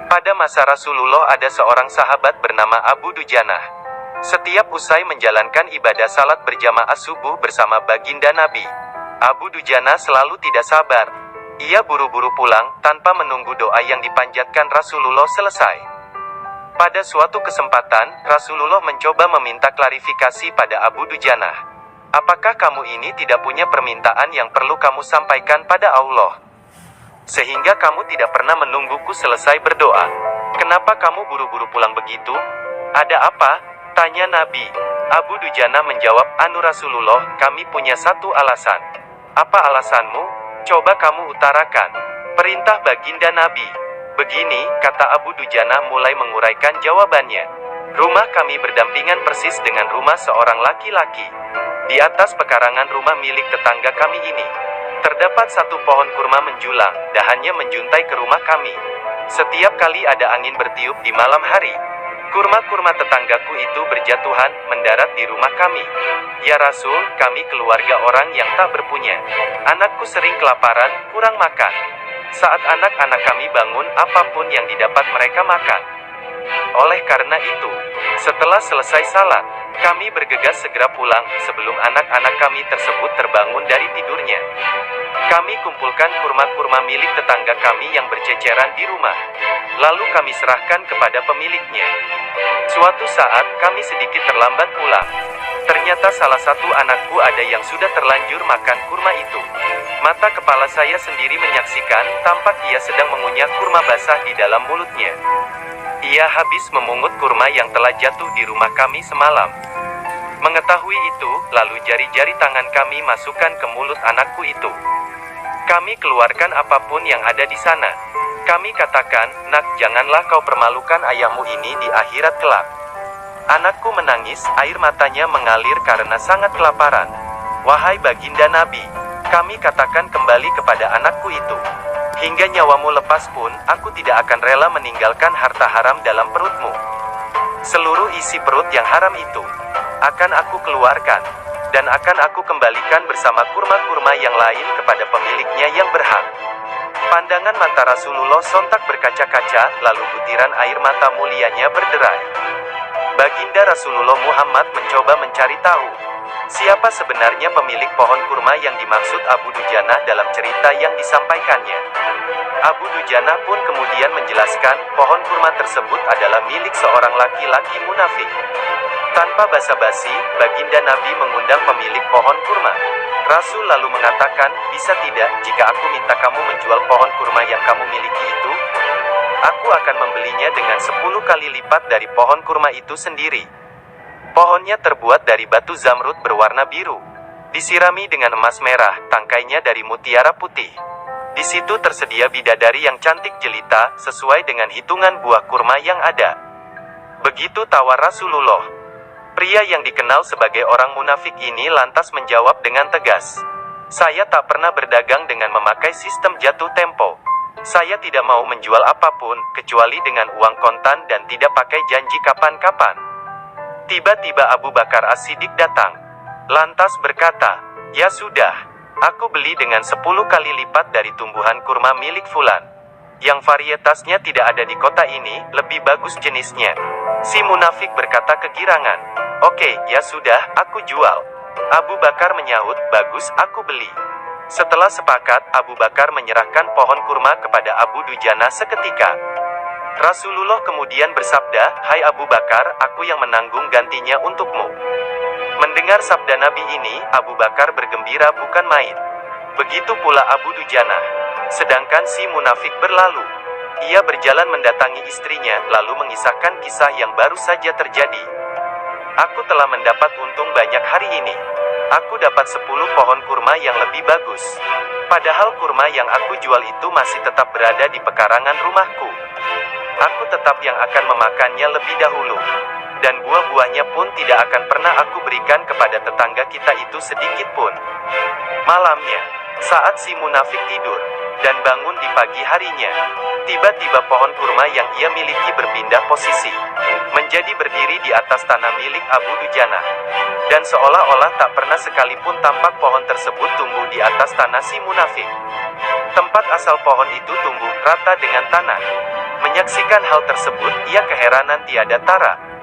Pada masa Rasulullah ada seorang sahabat bernama Abu Dujanah. Setiap usai menjalankan ibadah salat berjamaah subuh bersama baginda Nabi, Abu Dujanah selalu tidak sabar. Ia buru-buru pulang, tanpa menunggu doa yang dipanjatkan Rasulullah selesai. Pada suatu kesempatan, Rasulullah mencoba meminta klarifikasi pada Abu Dujanah. Apakah kamu ini tidak punya permintaan yang perlu kamu sampaikan pada Allah? Sehingga kamu tidak pernah menungguku selesai berdoa. Kenapa kamu buru-buru pulang begitu? Ada apa? Tanya Nabi. Abu Dujanah menjawab, anu Rasulullah, kami punya satu alasan. Apa alasanmu? Coba kamu utarakan. Perintah baginda Nabi. Begini, kata Abu Dujanah mulai menguraikan jawabannya. Rumah kami berdampingan persis dengan rumah seorang laki-laki. Di atas pekarangan rumah milik tetangga kami ini, terdapat satu pohon kurma menjulang, dahannya menjuntai ke rumah kami. Setiap kali ada angin bertiup di malam hari, kurma-kurma tetanggaku itu berjatuhan, mendarat di rumah kami. Ya Rasul, kami keluarga orang yang tak berpunya. Anakku sering kelaparan, kurang makan. Saat anak-anak kami bangun, apapun yang didapat mereka makan. Oleh karena itu, setelah selesai salat, kami bergegas segera pulang, sebelum anak-anak kami tersebut terbangun dari tidurnya. Kami kumpulkan kurma-kurma milik tetangga kami yang berceceran di rumah. Lalu kami serahkan kepada pemiliknya. Suatu saat, kami sedikit terlambat pulang. Ternyata salah satu anakku ada yang sudah terlanjur makan kurma itu. Mata kepala saya sendiri menyaksikan, tampak ia sedang mengunyah kurma basah di dalam mulutnya. Ia habis memungut kurma yang telah jatuh di rumah kami semalam. Mengetahui itu, lalu jari-jari tangan kami masukkan ke mulut anakku itu. Kami keluarkan apapun yang ada di sana. Kami katakan, nak, janganlah kau permalukan ayahmu ini di akhirat kelak. Anakku menangis, air matanya mengalir karena sangat kelaparan. Wahai baginda Nabi, kami katakan kembali kepada anakku itu. Hingga nyawamu lepas pun, aku tidak akan rela meninggalkan harta haram dalam perutmu. Seluruh isi perut yang haram itu akan aku keluarkan, dan akan aku kembalikan bersama kurma-kurma yang lain kepada pemiliknya yang berhak. Pandangan mata Rasulullah sontak berkaca-kaca, lalu butiran air mata mulianya berderai. Baginda Rasulullah Muhammad mencoba mencari tahu, siapa sebenarnya pemilik pohon kurma yang dimaksud Abu Dujanah dalam cerita yang disampaikannya. Abu Dujanah pun kemudian menjelaskan, pohon kurma tersebut adalah milik seorang laki-laki munafik. Tanpa basa-basi, baginda Nabi mengundang pemilik pohon kurma. Rasul lalu mengatakan, bisa tidak, jika aku minta kamu menjual pohon kurma yang kamu miliki itu? Aku akan membelinya dengan 10 kali lipat dari pohon kurma itu sendiri. Pohonnya terbuat dari batu zamrud berwarna biru, disirami dengan emas merah, tangkainya dari mutiara putih. Di situ tersedia bidadari yang cantik jelita, sesuai dengan hitungan buah kurma yang ada. Begitu tawar Rasulullah. Pria yang dikenal sebagai orang munafik ini lantas menjawab dengan tegas, saya tak pernah berdagang dengan memakai sistem jatuh tempo. Saya tidak mau menjual apapun, kecuali dengan uang kontan dan tidak pakai janji kapan-kapan. Tiba-tiba Abu Bakar As-Siddiq datang. Lantas berkata, ya sudah, aku beli dengan 10 kali lipat dari tumbuhan kurma milik Fulan, yang varietasnya tidak ada di kota ini, lebih bagus jenisnya. Si munafik berkata kegirangan, oke, ya sudah, aku jual. Abu Bakar menyahut, bagus, aku beli. Setelah sepakat, Abu Bakar menyerahkan pohon kurma kepada Abu Dujanah seketika. Rasulullah kemudian bersabda, hai Abu Bakar, aku yang menanggung gantinya untukmu. Mendengar sabda Nabi ini, Abu Bakar bergembira bukan main. Begitu pula Abu Dujanah. Sedangkan si munafik berlalu. Ia berjalan mendatangi istrinya, lalu mengisahkan kisah yang baru saja terjadi. Aku telah mendapat untung banyak hari ini. Aku dapat 10 pohon kurma yang lebih bagus. Padahal kurma yang aku jual itu masih tetap berada di pekarangan rumahku. Aku tetap yang akan memakannya lebih dahulu. Dan buah-buahnya pun tidak akan pernah aku berikan kepada tetangga kita itu sedikit pun. Malamnya, saat si munafik tidur dan bangun di pagi harinya, tiba-tiba pohon kurma yang ia miliki berpindah posisi, menjadi berdiri di atas tanah milik Abu Dujanah. Dan seolah-olah tak pernah sekalipun tampak pohon tersebut tumbuh di atas tanah si munafik. Tempat asal pohon itu tumbuh rata dengan tanah. Menyaksikan hal tersebut, ia keheranan tiada tara.